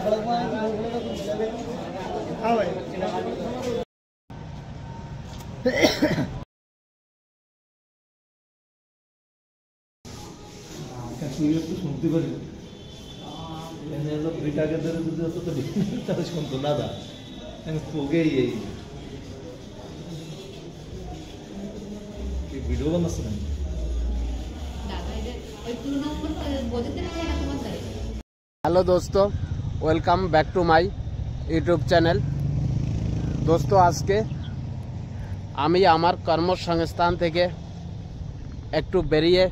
শুনতে পারি দুইটাকে ধরে যদি শুনতো দাদা পোগেই এই ভিডিও বানাচ্ছে না। हेलो दोस्तों, welcome back to my YouTube channel. दोस्तों आज के আমি আমার কর্মসংস্থান থেকে একটু বেরিয়ে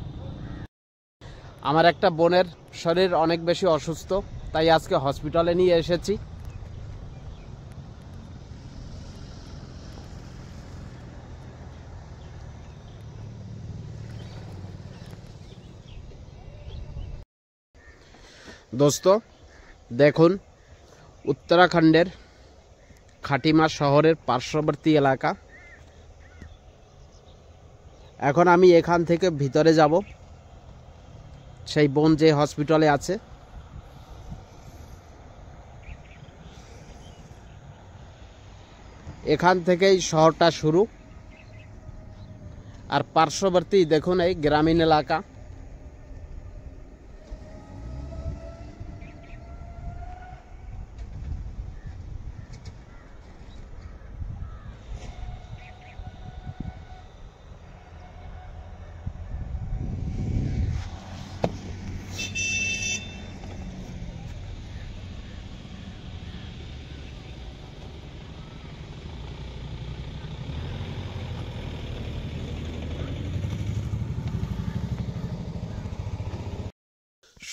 আমার একটা বোনের শরীর অনেক বেশি অসুস্থ, তাই আজকে হসপিটালে নিয়ে এসেছি। दोस्तों দেখুন, উত্তরাখণ্ডের খাটিমা শহরের পার্শ্ববর্তী এলাকা। এখন আমি এখান থেকে ভিতরে যাব, সেই বোন যে হসপিটালে আছে। এখান থেকেই শহরটা শুরু, আর পার্শ্ববর্তী দেখুন এই গ্রামীণ এলাকা।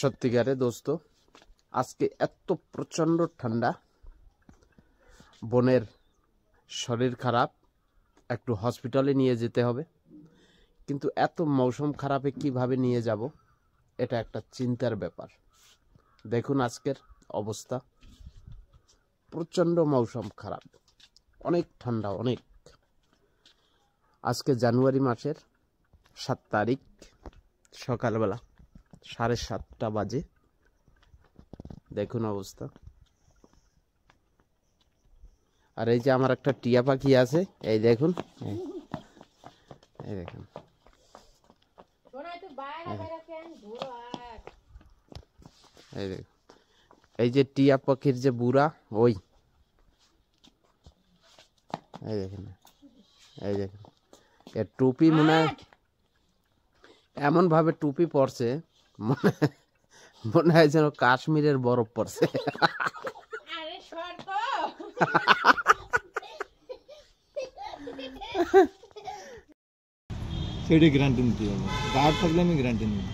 সত্যিকারে দোস্ত, আজকে এত প্রচণ্ড ঠান্ডা, বোনের শরীর খারাপ, একটু হসপিটালে নিয়ে যেতে হবে। কিন্তু এত মৌসুম খারাপে কিভাবে নিয়ে যাব, এটা একটা চিন্তার ব্যাপার। দেখুন আজকের অবস্থা, প্রচণ্ড মৌসুম খারাপ, অনেক ঠান্ডা, অনেক। আজকে জানুয়ারি মাসের 7 তারিখ সকালবেলা 7:30 বাজে। দেখুন অবস্থা। আর এই যে আমার একটা টিয়া পাখি আছে, এই দেখুন, এই দেখুন, এই দেখুন, এই যে টিয়া পাখির যে বুড়া, ওই এই দেখুন, এই দেখুন, এর টুপি মনে হয় এমন ভাবে টুপি পরছে, মনে হয় যেন কাশ্মীরের বরফ পড়ছে। সেটা গ্যারান্টি নিতে হবে, গার্ড থাকলে আমি গ্যারান্টি নিই।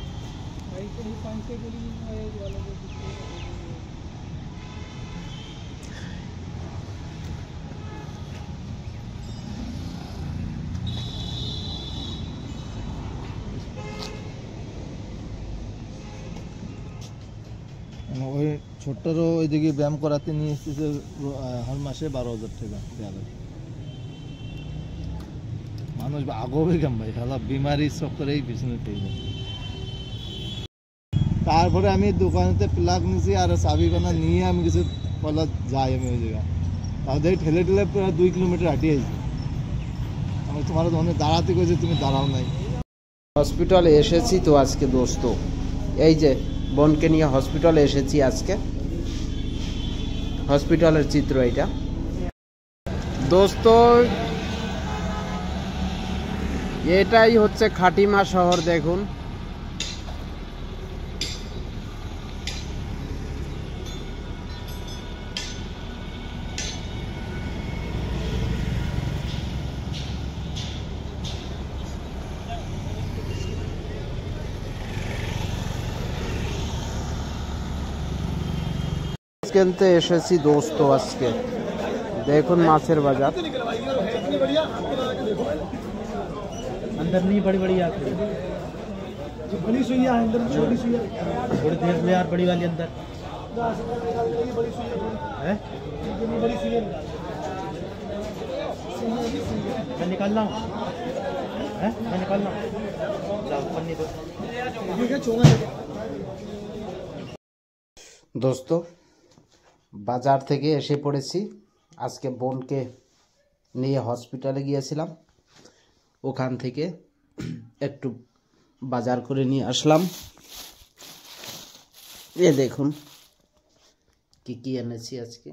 ওই ছোট্টরও ওইদিকে ব্যায়াম করাতে নিয়ে এসেছে, হর মাসে 12,000 টাকা দেওয়া লাগে। মানুষ আগবে কেম ভাই, খালা বিমারি চক্করেই পিছনে পেয়ে যায়। তারপরে আমি দোকানেতে প্লাগ নিয়েছি আর চাবি বানা নিয়ে আমি কিছু পলা যাই আমি ওই জায়গা, তাদের ঠেলে ঠেলে প্রায় 2 কিলোমিটার হাঁটিয়ে আইছি। আমি তোমার দোকানে দাঁড়াতে গেছি, তুমি দাঁড়াও নাই। হসপিটালে এসেছি তো আজকে দোস্ত, এই যে বোনকে নিয়ে হসপিটালে এসেছি আজকে। হসপিটালের চিত্র এটা দোস্ত, এটাই হচ্ছে খাটিমা শহর। দেখুন কিনতে এসেছি দোস্ত আজকে। দেখুন মাছের বাজার। अंदर नहीं, बड़ी बड़ी आती है, बड़ी सुइया है अंदर, छोटी सुइया थोड़ी देर में यार, बड़ी वाली अंदर है, बड़ी सुइया मैं निकाल रहा हूँ, मैं निकाल रहा हूँ, पन्नी दो। दोस्तों বাজার থেকে এসে পড়েছি। আজকে বোনকে নিয়ে হসপিটালে গিয়েছিলাম, ওখান থেকে একটু বাজার করে নিয়ে আসলাম। এ দেখুন কি কি এনেছি আজকে।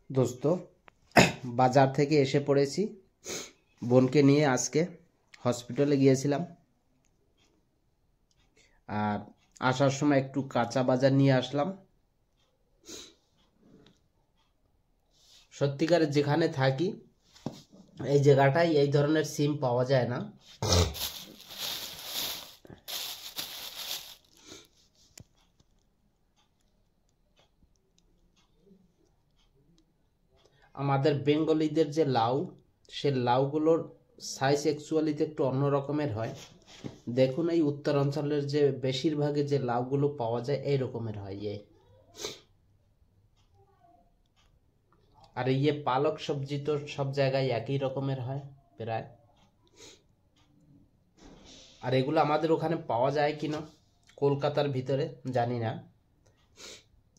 দোস্ত, বাজার থেকে এসে পড়েছি, বোনকে নিয়ে আজকে হসপিটালে গিয়েছিলাম। আর আসার সময় একটু কাঁচা বাজার নিয়ে আসলাম। সত্যিকারের যেখানে থাকি এই জায়গাটায় এই ধরনের সিম পাওয়া যায় না। আমাদের বেঙ্গলিদের যে লাউ, সে লাউগুলোর সাইজ অ্যাকচুয়ালিতে একটু অন্য রকমের হয়। দেখুন এই উত্তরাঞ্চলের যে বেশিরভাগে যে লাউগুলো পাওয়া যায় এই রকমের হয়। আর এই পালক সবজি তো সব জায়গায় একই রকমের হয় প্রায়। আর এগুলো আমাদের ওখানে পাওয়া যায় কিনা কলকাতার ভিতরে জানি না।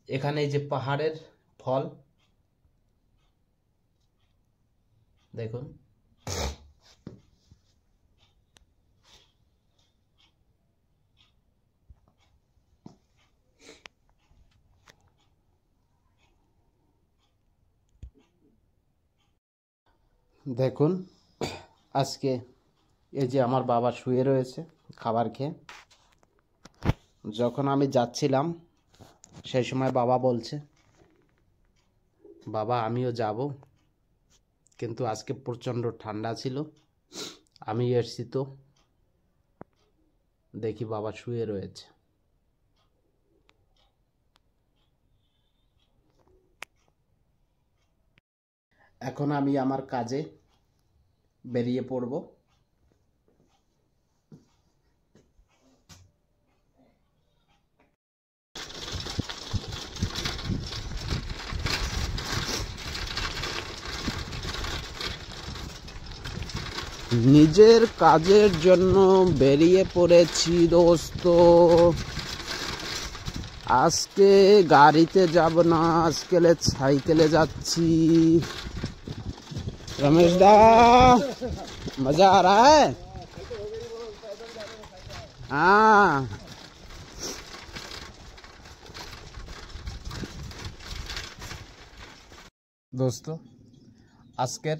এখানে এই যে পাহাড়ের ফল দেখুন, দেখুন আজকে এই যে আমার বাবা শুয়ে রয়েছে খাবার খেয়ে। যখন আমি যাচ্ছিলাম সেই সময় বাবা বলছে, বাবা আমিও যাব, কিন্তু আজকে প্রচণ্ড ঠান্ডা ছিল, আমি এসছি তো দেখি বাবা শুয়ে রয়েছে। এখন আমি আমার কাজে বেরিয়ে পড়ব। নিজের কাজের জন্য বেরিয়ে পড়েছি দোস্ত। আজকে গাড়িতে যাব না, আজকে সাইকেলে যাচ্ছি। रमेश दा मजा आ रहा है? हाँ দোস্ত, আজকের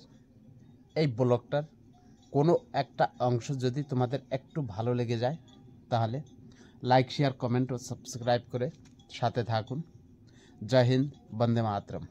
এই ব্লগটার কোনো একটা অংশ যদি তোমাদের একটু ভালো লেগে যায় তাহলে লাইক, শেয়ার, কমেন্ট ও সাবস্ক্রাইব করে সাথে থাকুন। জয় হিন্দ, বন্দে মাতরম।